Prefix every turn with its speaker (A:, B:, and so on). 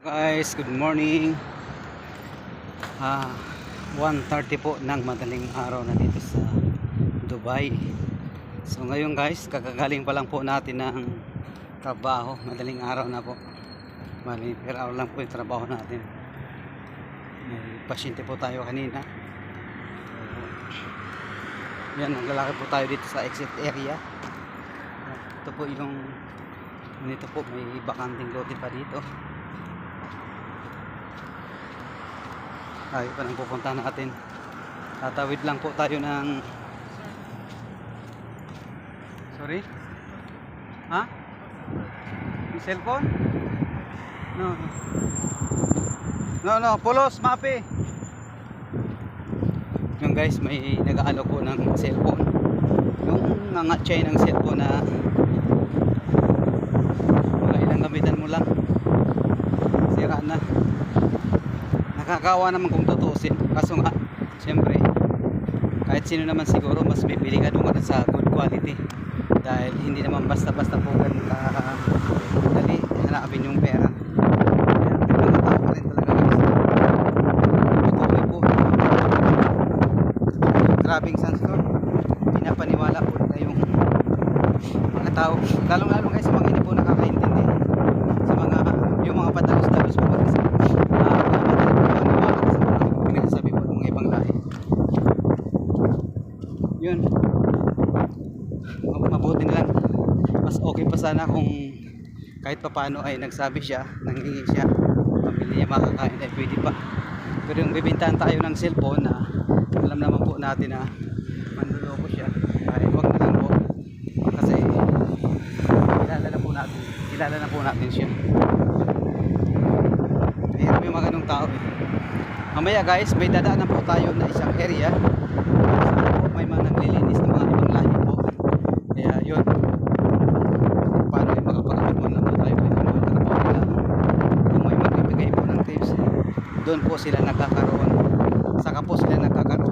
A: Guys, good morning. 1:30 po ng madaling araw na dito sa Dubai. So ngayon guys, kakagaling pa lang po natin ng trabaho. Madaling araw na po. Mali per hour lang po yung trabaho natin. May pasyente po tayo kanina. Yan, naglalakad po tayo dito sa exit area. Ito po yung dito po may bakanting lote pa dito. Ay, pa nang pupunta natin. Tatawid lang po tayo ng sorry? Ha? Yung cellphone? No. No, pulos, mapi. Yung guys, may nag-aalok po ng cellphone. Yung nangatsay ng cellphone na wala ilang gamitan mo lang. Sira na. Nakakawa naman kung tutuusin, kaso nga siyempre kahit sino naman siguro mas bibili ka doon sa good quality dahil hindi naman basta-basta po ganun dali hanapin yung pera. Mga tao pa rin talaga guys, patuloy po grabing sandstorm, pinapaniwala po nila yung mga tao, lalong-lalo guys sa mga hindi po nakakaintindi, sa mga yung mga padalos-dalos po kasi sabi po ng mga ibang lahi. Yun, mabuti na lang, mas okay pa sana kung kahit papaano ay nagsabi siya, nanghingi siya, pamilya niya makakain ay pwede pa. Pero yung bibintahan tayo ng cellphone na alam naman po natin na manluloko siya, ay wag na lang po kasi kilala na po natin siya. Hirap yung mga ganong tao eh. Mamaya guys, may dadaanan po tayo na isang area. Sana po may mga naglilinis ng mga ibang lahi po. Kaya yun, paano yung makapagapit mo lang po tayo yung mga trabaho nila. Kung may magbibigay po ng tips, doon po sila nagkakaroon. Saka po sila nagkakaroon